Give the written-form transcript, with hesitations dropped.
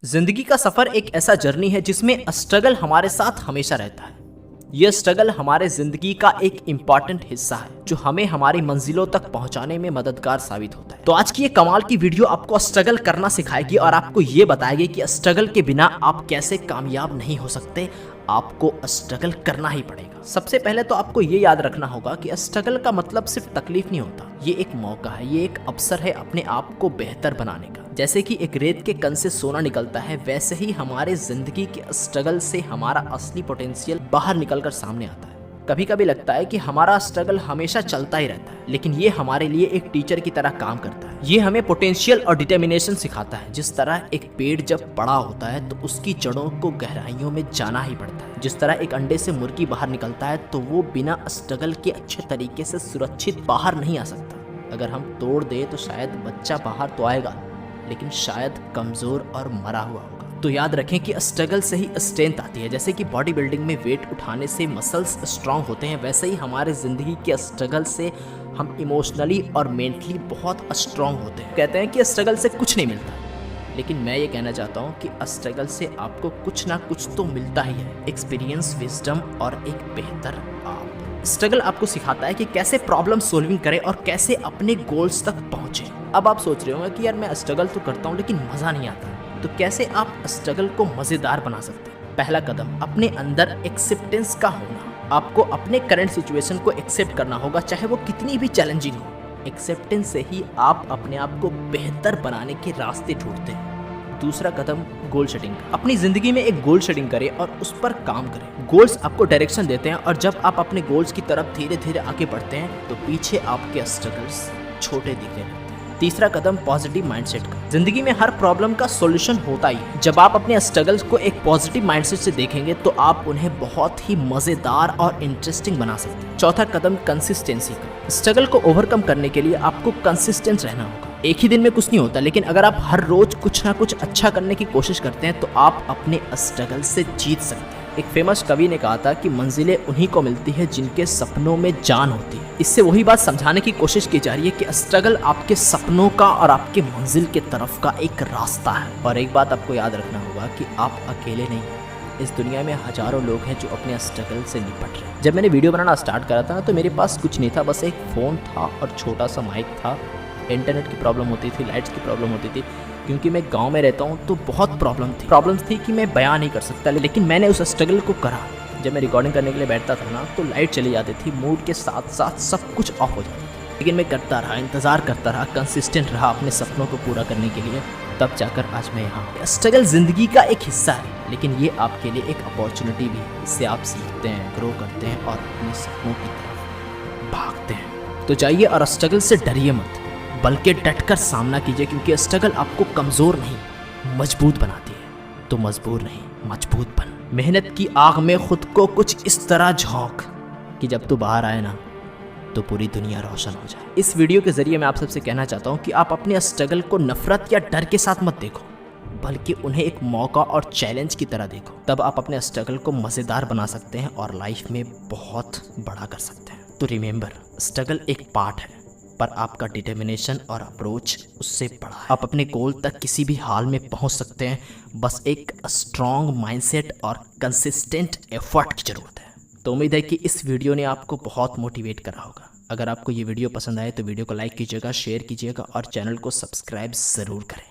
जिंदगी का सफर एक ऐसा जर्नी है जिसमें स्ट्रगल हमारे साथ हमेशा रहता है। यह स्ट्रगल हमारे जिंदगी का एक इम्पॉर्टेंट हिस्सा है जो हमें हमारी मंजिलों तक पहुंचाने में मददगार साबित होता है। तो आज की ये कमाल की वीडियो आपको स्ट्रगल करना सिखाएगी और आपको ये बताएगी कि स्ट्रगल के बिना आप कैसे कामयाब नहीं हो सकते। आपको स्ट्रगल करना ही पड़ेगा। सबसे पहले तो आपको ये याद रखना होगा कि स्ट्रगल का मतलब सिर्फ तकलीफ नहीं होता, ये एक मौका है, ये एक अवसर है अपने आप को बेहतर बनाने का। जैसे कि एक रेत के कण से सोना निकलता है, वैसे ही हमारे जिंदगी के स्ट्रगल से हमारा असली पोटेंशियल बाहर निकलकर सामने आता है। कभी कभी लगता है कि हमारा स्ट्रगल हमेशा चलता ही रहता है, लेकिन ये हमारे लिए एक टीचर की तरह काम करता है। ये हमें पोटेंशियल और डिटर्मिनेशन सिखाता है। जिस तरह एक पेड़ जब बड़ा होता है तो उसकी जड़ों को गहराइयों में जाना ही पड़ता है। जिस तरह एक अंडे से मुर्गी बाहर निकलता है तो वो बिना स्ट्रगल के अच्छे तरीके से सुरक्षित बाहर नहीं आ सकता। अगर हम तोड़ दे तो शायद बच्चा बाहर तो आएगा, लेकिन शायद कमजोर और मरा हुआ होगा। तो याद रखें कि स्ट्रगल से ही स्ट्रेंथ आती है। जैसे कि बॉडी बिल्डिंग में वेट उठाने से मसल्स स्ट्रांग होते हैं, वैसे ही हमारे जिंदगी के स्ट्रगल से हम इमोशनली और मेंटली बहुत स्ट्रांग होते हैं। कहते हैं कि स्ट्रगल से कुछ नहीं मिलता, लेकिन मैं ये कहना चाहता हूँ कि स्ट्रगल से आपको कुछ ना कुछ तो मिलता ही है। एक्सपीरियंस, विजडम और एक बेहतर आप। स्ट्रगल आपको सिखाता है कि कैसे प्रॉब्लम सॉल्विंग करें और कैसे अपने गोल्स तक पहुंचे। अब आप सोच रहे होंगे कि यार मैं स्ट्रगल तो करता हूँ लेकिन मज़ा नहीं आता, तो कैसे आप स्ट्रगल को मज़ेदार बना सकते हैं। पहला कदम, अपने अंदर एक्सेप्टेंस का होना। आपको अपने करंट सिचुएशन को एक्सेप्ट करना होगा, चाहे वो कितनी भी चैलेंजिंग हो। एक्सेप्टेंस से ही आप अपने आप को बेहतर बनाने के रास्ते ढूंढते हैं। दूसरा कदम, गोल सेटिंग। अपनी जिंदगी में एक गोल सेटिंग करें और उस पर काम करें। गोल्स आपको डायरेक्शन देते हैं और जब आप अपने गोल्स की तरफ धीरे धीरे आगे बढ़ते हैं तो पीछे आपके स्ट्रगल्स छोटे दिखने लगते हैं। तीसरा कदम, पॉजिटिव माइंडसेट का। जिंदगी में हर प्रॉब्लम का सॉल्यूशन होता ही है। जब आप अपने स्ट्रगल्स को एक पॉजिटिव माइंडसेट से देखेंगे तो आप उन्हें बहुत ही मजेदार और इंटरेस्टिंग बना सकते हैं। चौथा कदम, कंसिस्टेंसी का। स्ट्रगल को ओवरकम करने के लिए आपको कंसिस्टेंट रहना होगा। एक ही दिन में कुछ नहीं होता, लेकिन अगर आप हर रोज कुछ ना कुछ अच्छा करने की कोशिश करते हैं तो आप अपने स्ट्रगल से जीत सकते हैं। एक फेमस कवि ने कहा था कि मंजिलें उन्हीं को मिलती है जिनके सपनों में जान होती है। इससे वही बात समझाने की कोशिश की जा रही है कि स्ट्रगल आपके सपनों का और आपके मंजिल के तरफ का एक रास्ता है। और एक बात आपको याद रखना होगा कि आप अकेले नहीं हैं। इस दुनिया में हजारों लोग हैं जो अपने स्ट्रगल से निपट रहे हैं। जब मैंने वीडियो बनाना स्टार्ट करा था तो मेरे पास कुछ नहीं था, बस एक फ़ोन था और छोटा सा माइक था। इंटरनेट की प्रॉब्लम होती थी, लाइट्स की प्रॉब्लम होती थी, क्योंकि मैं गांव में रहता हूँ तो बहुत प्रॉब्लम्स थी कि मैं बयान नहीं कर सकता। लेकिन मैंने उस स्ट्रगल को करा। जब मैं रिकॉर्डिंग करने के लिए बैठता था ना तो लाइट चली जाती थी, मूड के साथ साथ सब कुछ ऑफ हो जाता था, लेकिन मैं करता रहा, इंतज़ार करता रहा, कंसिस्टेंट रहा अपने सपनों को पूरा करने के लिए। तब जाकर आज मैं यहाँ हूँ। स्ट्रगल जिंदगी का एक हिस्सा है, लेकिन ये आपके लिए एक अपॉर्चुनिटी भी है। इससे आप सीखते हैं, ग्रो करते हैं और अपने सपनों की तरफ भागते हैं। तो जाइए और स्ट्रगल से डरिए मत, बल्कि डटकर सामना कीजिए, क्योंकि स्ट्रगल आपको कमज़ोर नहीं मजबूत बनाती है। तो मजबूर नहीं, मजबूत बन। मेहनत की आग में खुद को कुछ इस तरह झोंक कि जब तू बाहर आए ना तो पूरी दुनिया रोशन हो जाए। इस वीडियो के जरिए मैं आप सबसे कहना चाहता हूँ कि आप अपने स्ट्रगल को नफरत या डर के साथ मत देखो, बल्कि उन्हें एक मौका और चैलेंज की तरह देखो। तब आप अपने स्ट्रगल को मज़ेदार बना सकते हैं और लाइफ में बहुत बड़ा कर सकते हैं। तो रिमेंबर, स्ट्रगल एक पार्ट है, पर आपका डिटर्मिनेशन और अप्रोच उससे बड़ा है। आप अपने गोल तक किसी भी हाल में पहुंच सकते हैं, बस एक स्ट्रॉन्ग माइंडसेट और कंसिस्टेंट एफर्ट की ज़रूरत है। तो उम्मीद है कि इस वीडियो ने आपको बहुत मोटिवेट करा होगा। अगर आपको ये वीडियो पसंद आए तो वीडियो को लाइक कीजिएगा, शेयर कीजिएगा और चैनल को सब्सक्राइब ज़रूर करें।